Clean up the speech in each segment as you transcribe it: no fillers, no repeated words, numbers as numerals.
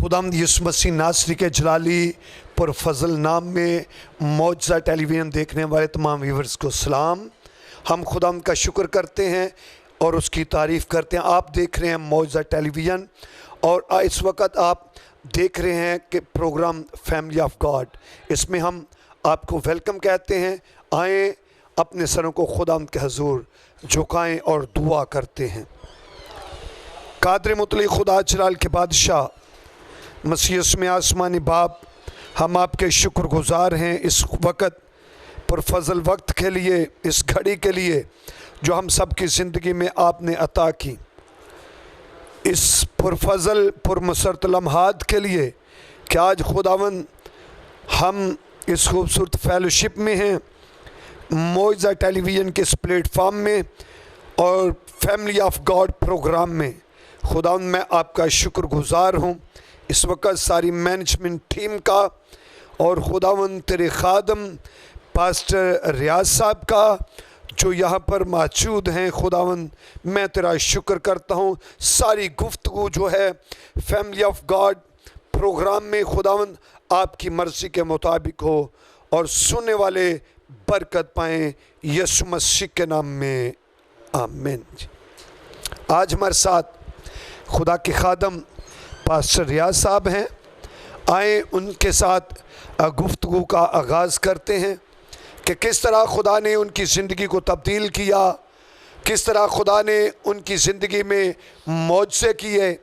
खुदावंद यीशु मसीह नासरी के जलाली पर फजल नाम में मौजज़ा टेलीविज़न देखने वाले तमाम व्यूअर्स को सलाम। हम खुदावंद का शुक्र करते हैं और उसकी तारीफ़ करते हैं। आप देख रहे हैं मौजज़ा टेलीविज़न और इस वक्त आप देख रहे हैं कि प्रोग्राम फैमिली ऑफ गॉड, इसमें हम आपको वेलकम कहते हैं। आएँ, अपने सरों को खुदावंद के हजूर झुकाएं और दुआ करते हैं। कादर मुतली खुदा जलाल के बादशाह मसीह में आसमानी बाप, हम आपके शुक्रगुजार हैं इस वक्त पुरफजल वक्त के लिए, इस घड़ी के लिए जो हम सब की ज़िंदगी में आपने अता की, इस पुरफजल पुरमसरत लम्हात के लिए कि आज खुदावन हम इस खूबसूरत फेलोशिप में हैं, मौजज़ा टेलीविज़न के इस प्लेटफॉर्म में और फैमिली ऑफ गॉड प्रोग्राम में। खुदावन मैं आपका शुक्रगुजार हूँ इस वक्त सारी मैनेजमेंट टीम का और खुदावन तेरे खादम पास्टर रियाज साहब का जो यहाँ पर मौजूद हैं। खुदावन मैं तेरा शुक्र करता हूँ। सारी गुफ्तगू जो है फैमिली ऑफ गॉड प्रोग्राम में खुदावन आपकी मर्ज़ी के मुताबिक हो और सुनने वाले बरकत पाएँ, यीशु मसीह के नाम में आमीन। आज हमारे साथ खुदा के खादम पास्टर रियाज साहब हैं। आए उनके साथ गुफ्तगू का आगाज़ करते हैं कि किस तरह खुदा ने उनकी ज़िंदगी को तब्दील किया, किस तरह खुदा ने उनकी ज़िंदगी में मौजज़े किए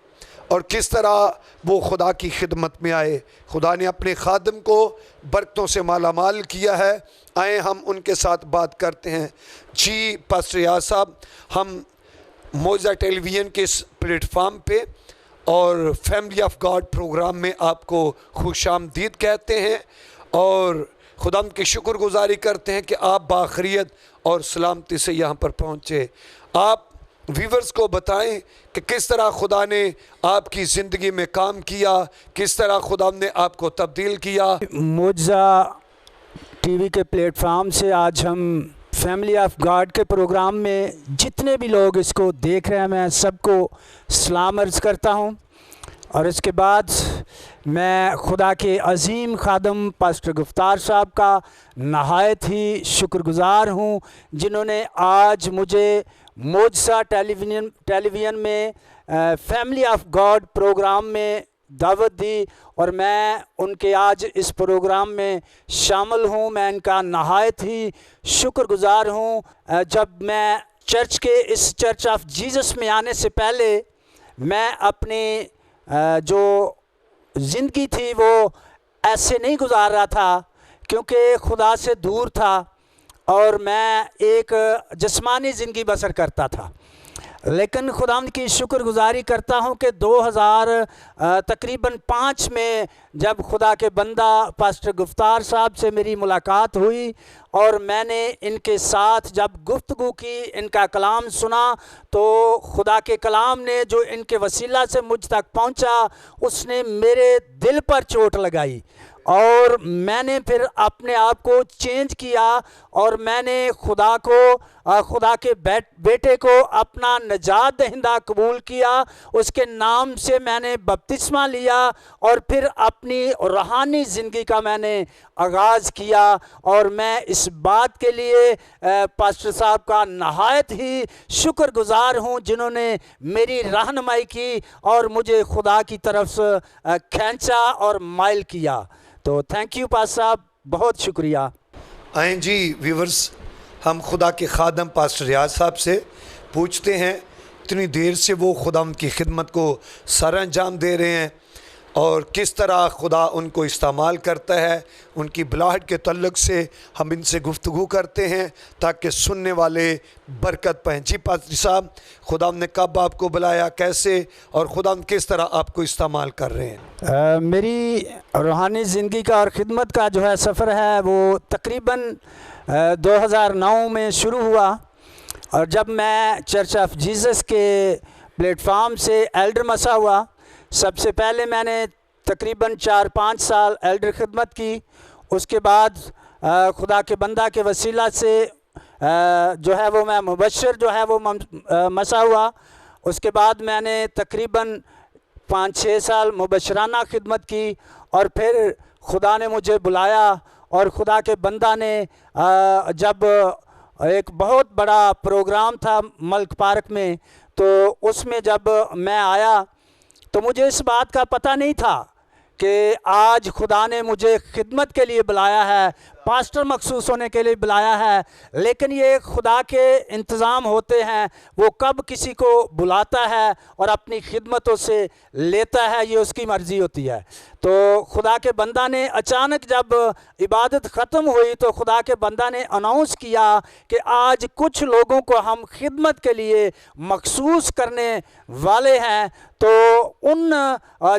और किस तरह वो खुदा की खिदमत में आए। खुदा ने अपने खादम को बरकतों से मालामाल किया है। आए हम उनके साथ बात करते हैं। जी पास्टर रियाज साहब, हम मौजज़ा टेलीविज़न के इस प्लेटफॉर्म पे और फैमिली ऑफ गॉड प्रोग्राम में आपको खुशामदीद कहते हैं और खुदाम की शुक्रगुजारी करते हैं कि आप बाखरियत और सलामती से यहाँ पर पहुँचे। आप व्यूवर्स को बताएं कि किस तरह खुदा ने आपकी ज़िंदगी में काम किया, किस तरह खुदा ने आपको तब्दील किया। मौजज़ा टीवी के प्लेटफॉर्म से आज हम फैमिली ऑफ गॉड के प्रोग्राम में जितने भी लोग इसको देख रहे हैं, मैं सबको सलाम अर्ज़ करता हूं। और इसके बाद मैं खुदा के अज़ीम खादम पास्टर गुफ्तार साहब का नहायत ही शुक्रगुजार हूं, जिन्होंने आज मुझे मौजज़ा टेलीविज़न में फैमिली ऑफ गॉड प्रोग्राम में दावत दी और मैं उनके आज इस प्रोग्राम में शामिल हूँ। मैं इनका नहायत ही शुक्रगुजार हूँ। जब मैं इस चर्च ऑफ जीसस में आने से पहले मैं अपनी जो ज़िंदगी थी वो ऐसे नहीं गुजार रहा था, क्योंकि खुदा से दूर था और मैं एक जिस्मानी ज़िंदगी बसर करता था। लेकिन खुदावंद की शुक्रगुजारी करता हूँ कि 2005 में जब खुदा के बंदा पास्टर गुफ्तार साहब से मेरी मुलाकात हुई और मैंने इनके साथ जब गुफ्तगू की, इनका कलाम सुना, तो खुदा के कलाम ने जो इनके वसीला से मुझ तक पहुँचा उसने मेरे दिल पर चोट लगाई और मैंने फिर अपने आप को चेंज किया और मैंने खुदा के बेटे को अपना नजात दहिंदा कबूल किया। उसके नाम से मैंने बपतिस्मा लिया और फिर अपनी रूहानी ज़िंदगी का मैंने आगाज़ किया। और मैं इस बात के लिए पास्टर साहब का नहायत ही शुक्रगुजार हूँ, जिन्होंने मेरी रहनुमाई की और मुझे खुदा की तरफ से खींचा और माइल किया। तो थैंक यू पास्टर साहब, बहुत शुक्रिया। आएँ जी व्यूवर्स, हम खुदा के खादम पास्टर रियाज साहब से पूछते हैं इतनी देर से वो खुदा की खिदमत को सर अंजाम दे रहे हैं और किस तरह खुदा उनको इस्तेमाल करता है। उनकी बुलाहट के तल्लुक़ से हम इनसे गुफ्तगू करते हैं ताकि सुनने वाले बरकत पाएँ। जी पास्टर साहब, खुदा ने कब आपको बुलाया, कैसे और खुदा किस तरह आपको इस्तेमाल कर रहे हैं? मेरी रूहानी ज़िंदगी का और ख़िदमत का जो है सफ़र है वो तकरीबन 2009 में शुरू हुआ और जब मैं चर्च ऑफ जीसस के प्लेटफॉर्म से एल्डर मसा हुआ। सबसे पहले मैंने तकरीबन 4-5 साल एल्डर खिदमत की। उसके बाद खुदा के बंदा के वसीला से जो है वो मैं मुबशर जो है वो मसा हुआ। उसके बाद मैंने तकरीबन 5-6 साल मुबशराना खिदमत की और फिर खुदा ने मुझे बुलाया और खुदा के बंदा ने जब एक बहुत बड़ा प्रोग्राम था मल्क पार्क में, तो उसमें जब मैं आया तो मुझे इस बात का पता नहीं था कि आज खुदा ने मुझे खिदमत के लिए बुलाया है, पास्टर मखसूस होने के लिए बुलाया है। लेकिन ये खुदा के इंतज़ाम होते हैं, वो कब किसी को बुलाता है और अपनी खिदमतों से लेता है, ये उसकी मर्ज़ी होती है। तो खुदा के बंदा ने अचानक जब इबादत ख़त्म हुई तो खुदा के बंदा ने अनाउंस किया कि आज कुछ लोगों को हम खिदमत के लिए मखसूस करने वाले हैं। तो उन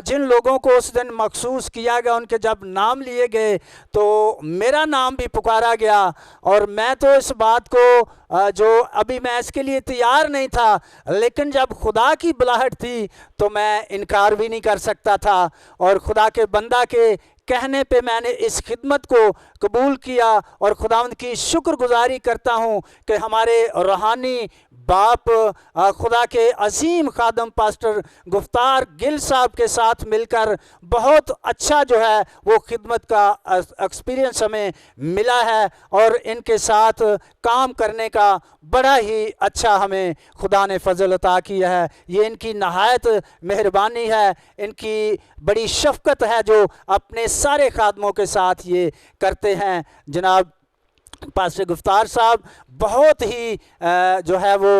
जिन लोगों को उस दिन मखसूस किया गया, उनके जब नाम लिए गए तो मेरा नाम भी पुकारा गया। और मैं तो इस बात को जो अभी मैं इसके लिए तैयार नहीं था, लेकिन जब खुदा की बुलाहट थी तो मैं इनकार भी नहीं कर सकता था। और खुदा के बंदा के कहने पे मैंने इस खिदमत को कबूल किया और खुदावंद की शुक्रगुजारी करता हूँ कि हमारे रूहानी बाप खुदा के अजीम खादम पास्टर गुफ्तार गिल साहब के साथ मिलकर बहुत अच्छा जो है वो खिदमत का एक्सपीरियंस हमें मिला है और इनके साथ काम करने का बड़ा ही अच्छा हमें खुदा ने फजल अता किया है। ये इनकी नहायत मेहरबानी है, इनकी बड़ी शफ़क़त है जो अपने सारे खादमों के साथ ये करते हैं। जनाब पास्टर गुफ्तार साहब बहुत ही जो है वो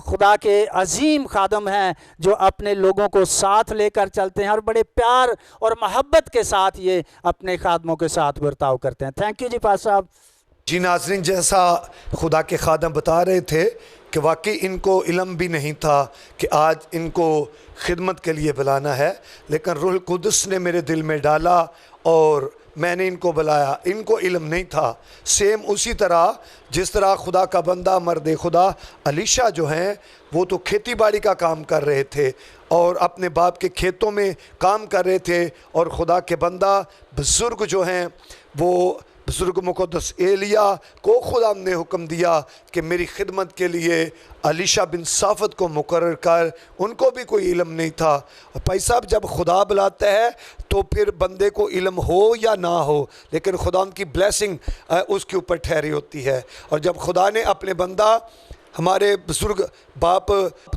खुदा के अजीम खादम हैं जो अपने लोगों को साथ लेकर चलते हैं और बड़े प्यार और मोहब्बत के साथ ये अपने खादमों के साथ बर्ताव करते हैं। थैंक यू जी पास्टर साहब। जी नाज़रीन, जैसा खुदा के खादम बता रहे थे कि वाकई इनको इल्म भी नहीं था कि आज इनको खिदमत के लिए बुलाना है, लेकिन रूह कुदस ने मेरे दिल में डाला और मैंने इनको बुलाया। इनको इल्म नहीं था। सेम उसी तरह जिस तरह खुदा का बंदा मर्द खुदा अलीशा जो हैं वो तो खेती बाड़ी का काम कर रहे थे और अपने बाप के खेतों में काम कर रहे थे, और खुदा के बंदा बुज़ुर्ग जो हैं वो बुज़ुर्ग मुक़द्दस एलिया को खुदा ने हुक्म दिया कि मेरी खिदमत के लिए अलीशा बिन साफ़त को मुकर्रर कर। उनको भी कोई इल्म नहीं था। भाई साहब, जब खुदा बुलाता है तो फिर बंदे को इल्म हो या ना हो, लेकिन खुदा उनकी ब्लेसिंग उसके ऊपर ठहरी होती है। और जब खुदा ने अपने बंदा हमारे बुज़ुर्ग बाप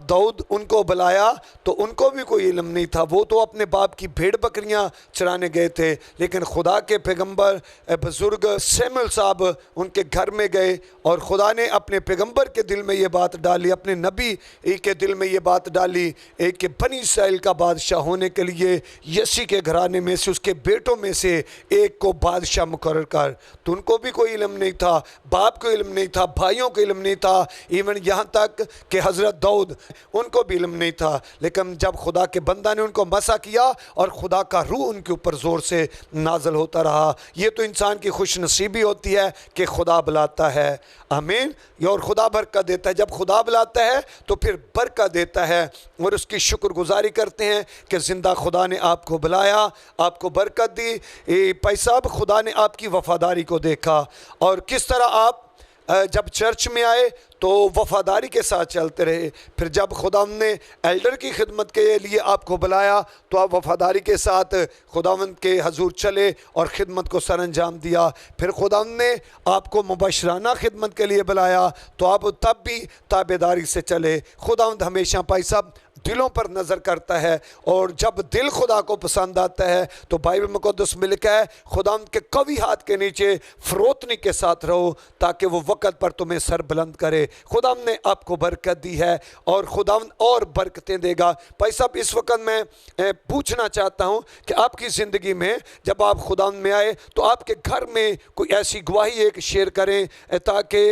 दाऊद उनको बुलाया तो उनको भी कोई इल्म नहीं था। वो तो अपने बाप की भेड़ बकरियां चराने गए थे, लेकिन खुदा के पैगंबर बुज़ुर्ग सैमुअल साहब उनके घर में गए और खुदा ने अपने पैगंबर के दिल में ये बात डाली, अपने नबी के दिल में ये बात डाली एक कि बनी इस्राएल का बादशाह होने के लिए यसी के घराने में से उसके बेटों में से एक को बादशाह मुकर्रर कर। तो उनको भी कोई इल्म नहीं था, बाप को इल्म नहीं था, भाइयों को इल्म नहीं था, इवन यहाँ तक कि हज़रत दाऊद उनको भी इल्म नहीं था। लेकिन जब खुदा के बंदा ने उनको मसा किया और खुदा का रूह उनके ऊपर ज़ोर से नाज़िल होता रहा। ये तो इंसान की खुश नसीबी होती है कि खुदा बुलाता है। आमीन। और खुदा बरकत देता है। जब खुदा बुलाता है तो फिर बरकत देता है और उसकी शुक्रगुजारी करते हैं कि ज़िंदा खुदा ने आपको बुलाया, आपको बरकत दी। भाई साहब, खुदा ने आपकी वफ़ादारी को देखा और किस तरह आप जब चर्च में आए तो वफ़ादारी के साथ चलते रहे। फिर जब खुदा ने एल्डर की खिदमत के लिए आपको बुलाया तो आप वफ़ादारी के साथ खुदावंद के हजूर चले और ख़िदमत को सर अंजाम दिया। फिर खुदा ने आपको मुबशराना खिदमत के लिए बुलाया तो आप तब भी ताबेदारी से चले। खुदावंद हमेशा भाई साहब दिलों पर नज़र करता है और जब दिल खुदा को पसंद आता है तो बाइबल मुक़द्दस में लिखा है खुदा के कवी हाथ के नीचे फ़रोतनी के साथ रहो ताकि वो वक़्त पर तुम्हें सर बुलंद करे। खुदा ने आपको बरकत दी है और खुदा और बरकतें देगा। भाई साहब, इस वक्त मैं पूछना चाहता हूँ कि आपकी ज़िंदगी में जब आप खुदा में आए तो आपके घर में कोई ऐसी गवाही एक शेयर करें ताकि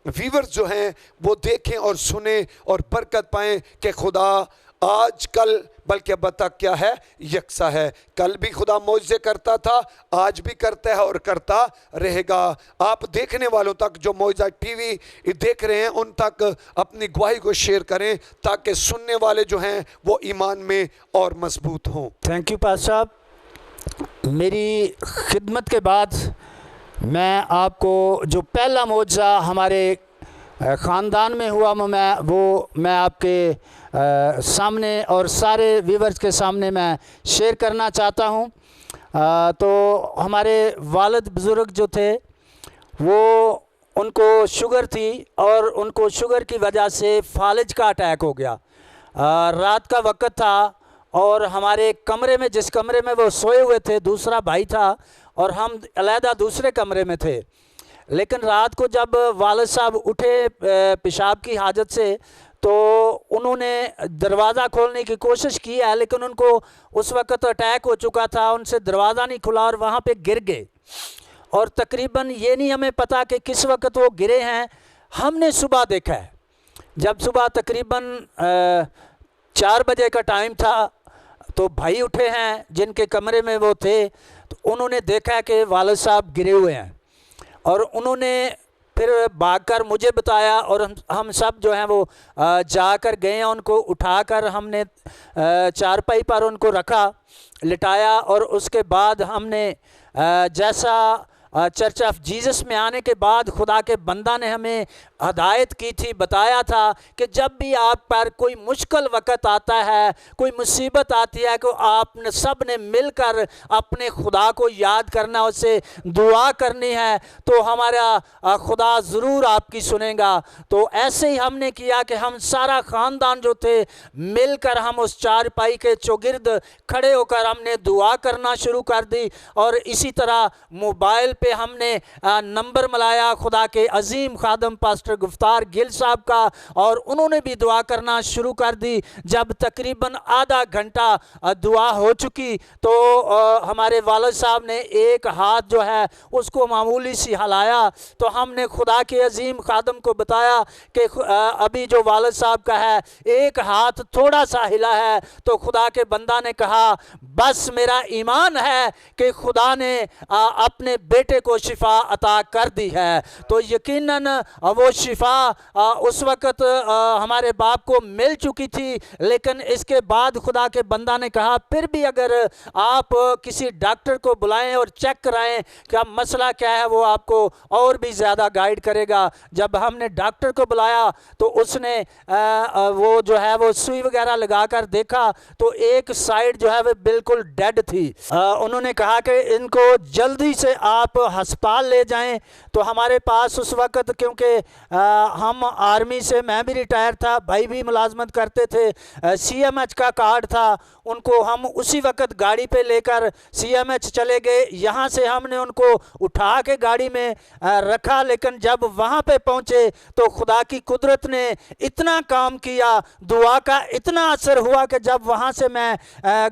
व्यूअर्स जो हैं वो देखें और सुने और बरकत पाएँ कि खुदा आज कल बल्कि अब तक क्या है, यकसा है। कल भी खुदा मौजज़े करता था, आज भी करता है और करता रहेगा। आप देखने वालों तक जो मौजज़ा टीवी देख रहे हैं उन तक अपनी गवाही को शेयर करें ताकि सुनने वाले जो हैं वो ईमान में और मजबूत हों। थैंक यू पास्टर साहब। मेरी खिदमत के बाद मैं आपको जो पहला मौजज़ा हमारे ख़ानदान में हुआ मैं आपके सामने और सारे व्यूवर्स के सामने मैं शेयर करना चाहता हूँ। तो हमारे वालिद बुज़ुर्ग जो थे वो उनको शुगर थी और उनको शुगर की वजह से फालिज का अटैक हो गया। रात का वक्त था और हमारे कमरे में, जिस कमरे में वो सोए हुए थे, दूसरा भाई था और हम अलहदा दूसरे कमरे में थे। लेकिन रात को जब वालिद साहब उठे पेशाब की हाजत से तो उन्होंने दरवाज़ा खोलने की कोशिश की है, लेकिन उनको उस वक़्त अटैक हो चुका था, उनसे दरवाज़ा नहीं खुला और वहाँ पे गिर गए। और तकरीबन ये नहीं हमें पता कि किस वक़्त वो गिरे हैं। हमने सुबह देखा है, जब सुबह तकरीबन 4 बजे का टाइम था तो भाई उठे हैं जिनके कमरे में वो थे, तो उन्होंने देखा कि वालिद साहब गिरे हुए हैं और उन्होंने फिर भागकर मुझे बताया और हम सब जो हैं वो जाकर गए हैं। उनको उठाकर हमने चारपाई पर उनको रखा, लिटाया और उसके बाद हमने जैसा चर्च ऑफ जीसस में आने के बाद खुदा के बंदा ने हमें हदायत की थी, बताया था कि जब भी आप पर कोई मुश्किल वक़्त आता है, कोई मुसीबत आती है, कि आप सब ने मिलकर अपने खुदा को याद करना, उससे दुआ करनी है, तो हमारा खुदा ज़रूर आपकी सुनेगा। तो ऐसे ही हमने किया कि हम सारा ख़ानदान जो थे मिलकर हम उस चारपाई के चौगिर्द खड़े होकर हमने दुआ करना शुरू कर दी। और इसी तरह मोबाइल पे हमने नंबर मिलाया खुदा के अजीम खादम पास्टर गुफ्तार गिल साहब का और उन्होंने भी दुआ करना शुरू कर दी। जब तकरीबन आधा घंटा दुआ हो चुकी तो हमारे वालिद साहब ने एक हाथ जो है उसको मामूली सी हिलाया, तो हमने खुदा के अजीम खादम को बताया कि अभी जो वालिद साहब का है एक हाथ थोड़ा सा हिला है। तो खुदा के बंदा ने कहा बस मेरा ईमान है कि खुदा ने अपने बेटे को शिफा अता कर दी है। तो यकीनन वो शिफा उस वक़्त हमारे बाप को मिल चुकी थी, लेकिन इसके बाद खुदा के बंदा ने कहा फिर भी अगर आप किसी डॉक्टर को बुलाएं और चेक कराएं कि अब मसला क्या है, वो आपको और भी ज़्यादा गाइड करेगा। जब हमने डॉक्टर को बुलाया तो उसने वो जो है वो सुई वगैरह लगाकर देखा तो एक साइड जो है वो बिल्कुल डेड थी। उन्होंने कहा कि इनको जल्दी से आप अस्पताल ले जाएं। तो हमारे पास उस वक़्त, क्योंकि हम आर्मी से, मैं भी रिटायर था, भाई भी मुलाजमत करते थे, CMH का कार्ड था, उनको हम उसी वक़्त गाड़ी पे लेकर CMH चले गए। यहाँ से हमने उनको उठा के गाड़ी में रखा, लेकिन जब वहाँ पे पहुँचे तो खुदा की कुदरत ने इतना काम किया, दुआ का इतना असर हुआ कि जब वहाँ से मैं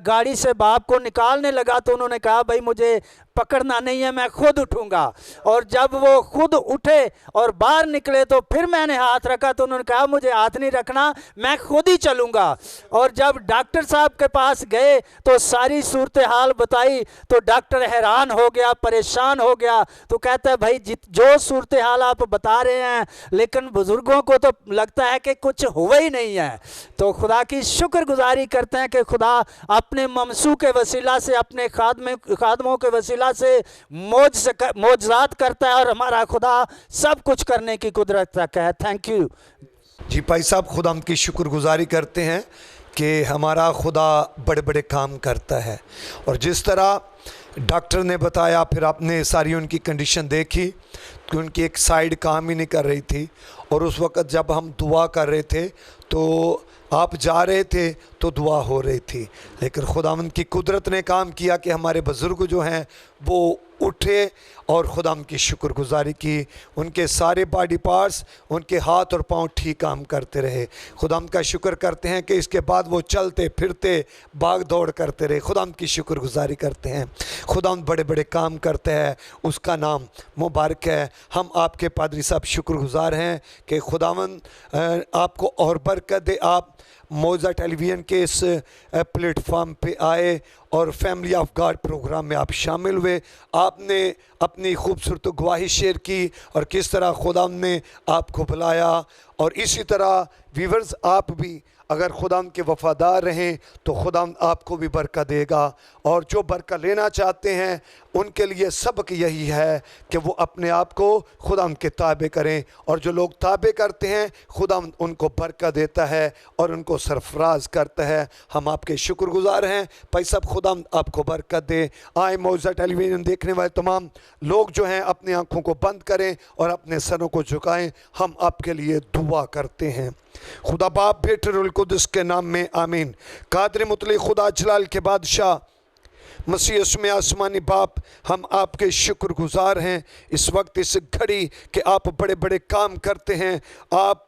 गाड़ी से बाप को निकालने लगा तो उन्होंने कहा भाई मुझे पकड़ना नहीं है, मैं खुद उठूंगा। और जब वो खुद उठे और बाहर निकले तो फिर मैंने हाथ रखा तो उन्होंने कहा मुझे हाथ नहीं रखना, मैं खुद ही चलूंगा। और जब डॉक्टर साहब के पास गए तो सारी सूरत हाल बताई तो डॉक्टर हैरान हो गया, परेशान हो गया। तो कहता है भाई जो सूरत हाल आप बता रहे हैं, लेकिन बुजुर्गों को तो लगता है कि कुछ हुआ ही नहीं है। तो खुदा की शुक्रगुजारी करते हैं कि खुदा अपने ममसू के वसीला से, अपने खादमों के वसीला से मौजज़ात करता है और हमारा खुदा सब कुछ करने की कुदरत रखता है। थैंक यू जी भाई साहब, खुदा की शुक्रगुजारी करते हैं कि हमारा खुदा बड़े बड़े काम करता है। और जिस तरह डॉक्टर ने बताया, फिर आपने सारी उनकी कंडीशन देखी कि उनकी एक साइड काम ही नहीं कर रही थी। और उस वक़्त जब हम दुआ कर रहे थे तो आप जा रहे थे तो दुआ हो रही थी, लेकिन खुदावंद की कुदरत ने काम किया कि हमारे बुज़ुर्ग जो हैं वो उठे और खुदावंद की शुक्रगुजारी की। उनके सारे बॉडी पार्ट्स, उनके हाथ और पांव ठीक काम करते रहे। खुदावंद का शुक्र करते हैं कि इसके बाद वो चलते फिरते भाग दौड़ करते रहे। खुदावंद की शुक्रगुजारी करते हैं। खुदावंद बड़े बड़े काम करते हैं, उसका नाम मुबारक है। हम आपके पादरी साहब शुक्रगुजार हैं कि खुदावंद आपको और बरकत दे। आप मौजा टेलीविज़न के इस प्लेटफॉर्म पे आए और फैमिली ऑफ गॉड प्रोग्राम में आप शामिल हुए। आपने अपनी खूबसूरत गवाही शेयर की और किस तरह खुदा ने आपको बुलाया। और इसी तरह व्यूअर्स, आप भी अगर खुदा के वफ़ादार रहें तो खुदा आपको भी बरकत देगा। और जो बरकत लेना चाहते हैं उनके लिए सबक यही है कि वो अपने आप को खुदा के ताबे करें, और जो लोग ताबे करते हैं खुदा उनको बरकत देता है और उनको सरफराज करता है। हम आपके शुक्रगुजार हैं भाई साहब, खुदा आपको बरकत दे। आए मौजा टेलीविज़न देखने वाले तमाम लोग जो हैं अपनी आँखों को बंद करें और अपने सरों को झुकाएं। हम आपके लिए दुआ करते हैं। खुदा बाप बेटे रूहुल कुद्दुस के नाम में आमीन। कादिर मुतलक खुदा जलाल के बादशाह मसीह यीशु में आसमानी बाप, हम आपके शुक्रगुजार हैं इस वक्त इस घड़ी कि आप बड़े बड़े काम करते हैं। आप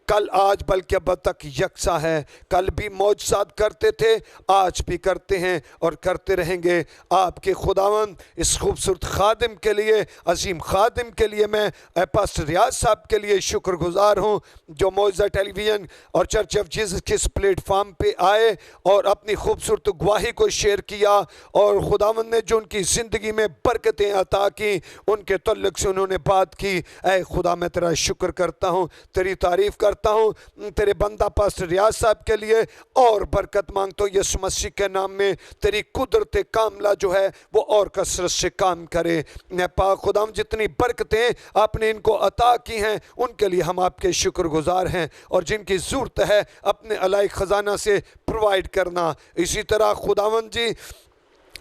कल आज बल्कि अब तक यकसा है। कल भी मौजज़ात करते थे, आज भी करते हैं और करते रहेंगे। आपके खुदावंद इस खूबसूरत खादिम के लिए, अजीम खादिम के लिए मैं पास्टर रियाज साहब के लिए शुक्रगुजार हूँ, जो मौजज़ा टेलीविज़न और चर्च ऑफ जीसस के इस प्लेटफार्म पे आए और अपनी खूबसूरत गवाही को शेयर किया, और खुदावंद ने जो उनकी ज़िंदगी में बरकतें अता की, उनके तल्लुक़ से उन्होंने बात की। ऐ खुदा मैं तेरा शुक्र करता हूँ, तेरी तारीफ़ करता हूँ। तेरे बंदा पास्टर रियाज साहब के लिए और बरकत मांगता हूँ यीशु मसीह के नाम में। तेरी कुदरत कामला जो है वो और कसरत से काम करे। पाक खुदा जितनी बरकतें आपने इनको अता की हैं उनके लिए हम आपके शुक्रगुजार हैं, और जिनकी ज़रूरत है अपने अलाई ख़जाना से प्रोवाइड करना। इसी तरह खुदावंद जी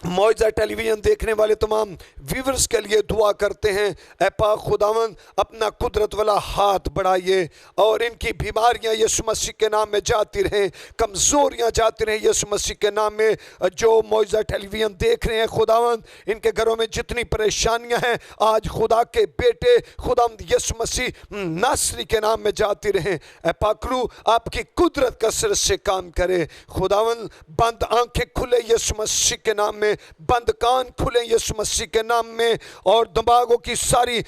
मौजज़ा टेलीविज़न देखने वाले तमाम व्यूवर्स के लिए दुआ करते हैं। ऐ पाक खुदावंद अपना कुदरत वाला हाथ बढ़ाइए और इनकी बीमारियां यीशु मसीह के नाम में जाती रहें, कमज़ोरियां जाती रहें यीशु मसीह के नाम में। जो मौजज़ा टेलीविज़न देख रहे हैं खुदावंद, इनके घरों में जितनी परेशानियां हैं आज खुदा के बेटे खुदावंद यीशु मसीह नासरी के नाम में जाती रहें। ऐ पाकरू आपकी कुदरत कसरत से काम करे। खुदावंद बंद आंखें खुले यीशु मसीह के नाम में, बंद कान खुले यीशु मसीह के नाम में, और दिमागों की सारी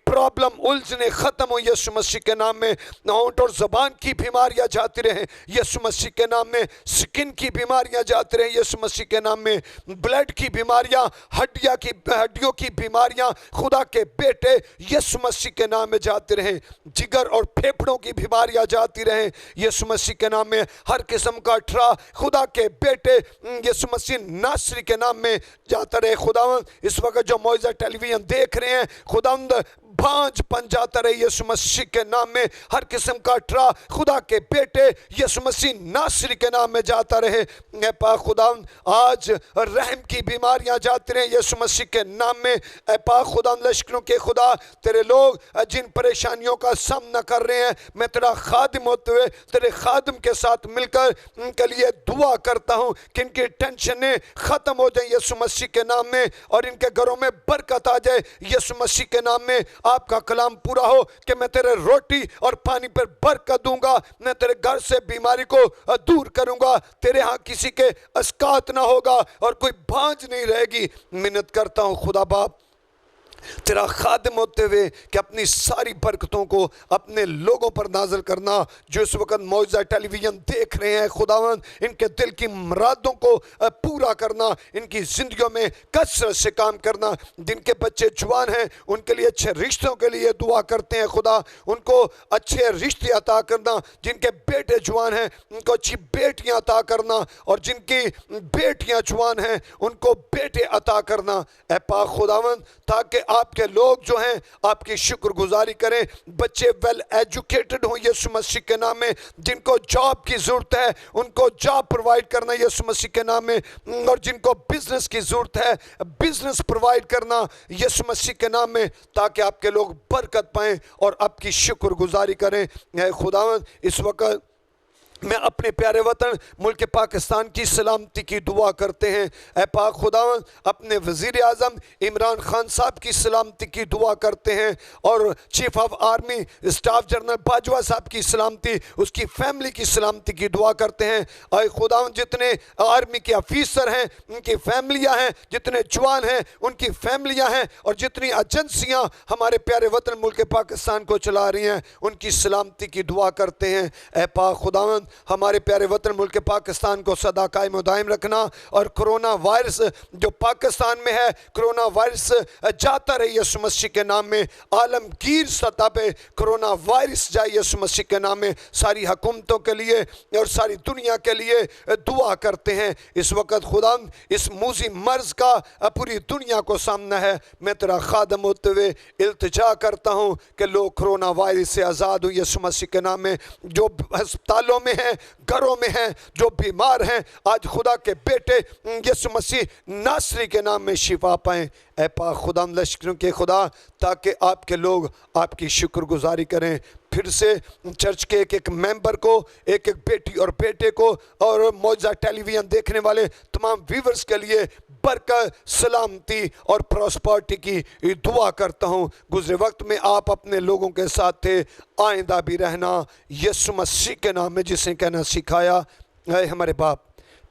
प्रॉब्लम उलझने खत्म हो यीशु मसीह के नाम में। होंठ और ज़बान की बीमारियां जाती रहें यीशु मसीह के नाम में। स्किन की बीमारियां जाती रहें यीशु मसीह के नाम में। ब्लड की बीमारियां, हड्डियों की बीमारियां खुदा के बेटे यीशु मसीह के नाम में जाती रहें। जिगर और फेफड़ों की बीमारियां जाती रहें यीशु मसीह के नाम में। हर किस्म का अठरा खुदा के बेटे यीशु मसीह नासरी के नाम में जाता रहे। खुदावंद इस वक्त जो मौजज़ा टेलीविज़न देख रहे हैं खुदावंद भांज बन जाता रहे यीशु मसीह के नाम में। हर किस्म का अठरा खुदा के बेटे यीशु मसीह नासरी के नाम में जाता रहे। ए पाक खुदावंद आज रहम की बीमारियां जाती रहे यीशु मसीह के नाम में। ए पाक खुदावंद लश्करों के खुदा, तेरे लोग जिन परेशानियों का सामना कर रहे हैं, मैं तेरा खादिम होते हुए तेरे खादिम के साथ मिलकर उनके लिए दुआ करता हूँ कि इनकी टेंशनें ख़त्म हो जाए यीशु मसीह के नाम में, और इनके घरों में बरकत आ जाए यीशु मसीह के नाम में। आपका कलाम पूरा हो कि मैं तेरे रोटी और पानी पर बरकत दूंगा, मैं तेरे घर से बीमारी को दूर करूंगा, तेरे यहाँ किसी के अस्कात ना होगा और कोई भांज नहीं रहेगी। मिन्नत करता हूँ खुदा बाप तेरा खादिम होते हुए कि अपनी सारी बरकतों को अपने लोगों पर नाज़िल करना जो इस वक्त मौजज़ा टेलीविज़न देख रहे हैं। खुदावंद इनके दिल की मुरादों को पूरा करना, इनकी ज़िंदगियों में कसरत से काम करना। जिनके बच्चे जवान हैं उनके लिए अच्छे रिश्तों के लिए दुआ करते हैं खुदा, उनको अच्छे रिश्ते अता करना। जिनके बेटे जवान हैं उनको अच्छी बेटियां अता करना, और जिनकी बेटियां जवान हैं उनको बेटे अता करना। ऐ पाक खुदावंद ताकि आपके लोग जो हैं आपकी शुक्रगुजारी करें, बच्चे वेल एजुकेटेड हों यीशु मसीह के नाम में। जिनको जॉब की ज़रूरत है उनको जॉब प्रोवाइड करना यीशु मसीह के नाम में, और जिनको बिजनेस की ज़रूरत है बिजनेस प्रोवाइड करना यीशु मसीह के नाम में, ताकि आपके लोग बरकत पाएँ और आपकी शुक्रगुजारी करें। खुदावंद इस वक्त मैं अपने प्यारे वतन मुल्क पाकिस्तान की सलामती की दुआ करते हैं। ऐ पाक खुदावंद अपने वज़ीर आज़म इमरान खान साहब की सलामती की दुआ करते हैं, और chief of army staff general Bajwa साहब की सलामती, उसकी फैमिली की सलामती की दुआ करते हैं। ऐ खुदावंद जितने आर्मी के ऑफिसर हैं उनकी फैमिलियाँ हैं, जितने जवान हैं उनकी फैमिलियाँ हैं, और जितनी एजेंसियाँ हमारे प्यारे वतन मुल्क पाकिस्तान को चला रही हैं उनकी सलामती की दुआ करते हैं। ऐ पाक खुदावंद हमारे प्यारे वतन मुल्क पाकिस्तान को सदा कायम व दायम रखना, और कोरोना वायरस जो पाकिस्तान में है, कोरोना वायरस जाता रहे यीशु मसीह के नाम में। आलमगीर सतह पे कोरोना वायरस जाए यीशु मसीह के नाम में। सारी हुकूमतों के लिए और सारी दुनिया के लिए दुआ करते हैं। इस वक्त खुदा इस मूजी मर्ज का पूरी दुनिया को सामना है। मैं तेरा खादम होते हुए इल्तिजा करता हूँ कि लोग कोरोना वायरस से आज़ाद हो यीशु मसीह के नाम में। जो अस्पतालों में हैं, घरों में हैं, जो बीमार हैं, आज खुदा के बेटे यीशु मसीह नासरी के नाम में शिफा पाएँ। ऐ पाक खुदा लश्करों के खुदा, ताकि आपके लोग आपकी शुक्रगुजारी करें। फिर से चर्च के एक एक मेंबर को, एक एक बेटी और बेटे को, और मौजा टेलीविज़न देखने वाले तमाम व्यूवर्स के लिए बरकत, सलामती और प्रॉस्पर्टी की दुआ करता हूँ। गुज़रे वक्त में आप अपने लोगों के साथ थे, आइंदा भी रहना यीशु मसीह के नाम में, जिसे कहना सिखाया, ऐ हमारे बाप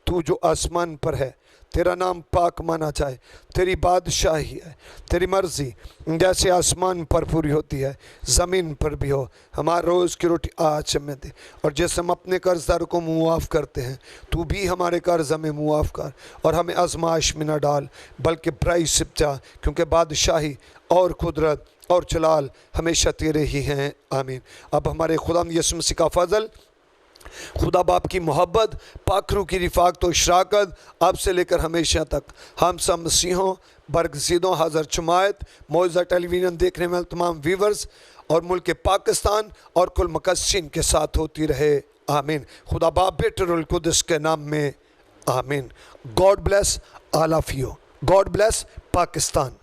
तू जो आसमान पर है, तेरा नाम पाक माना जाए, तेरी बादशाही है, तेरी मर्ज़ी जैसे आसमान पर पूरी होती है ज़मीन पर भी हो। हमारे रोज़ की रोटी आज हमें दे, और जैसे हम अपने कर्जदार को मुआफ़ करते हैं, तू भी हमारे कर्ज हमें मुआफ़ कर, और हमें आजमाइश में न डाल बल्कि बुराई से बचा, क्योंकि बादशाही और कुदरत और जलाल हमेशा तेरे ही हैं। आमीन। अब हमारे खुदा यीशु मसीह का फजल, खुदा बाप की मोहब्बत, पाखरू की रिफ़ाक़त और शराकत आपसे लेकर हमेशा तक हम सब मसीहों, बरगज़ीदों, हाज़र जमात, मौज़ा टेलीविज़न देखने वाले तमाम व्यूवर्स और मुल्क पाकिस्तान और कुल मुकस्सिन के साथ होती रहे। आमीन। खुदा बाप बेटे रूहुल कुद्दुस के नाम में आमीन। God bless all of you. God bless Pakistan.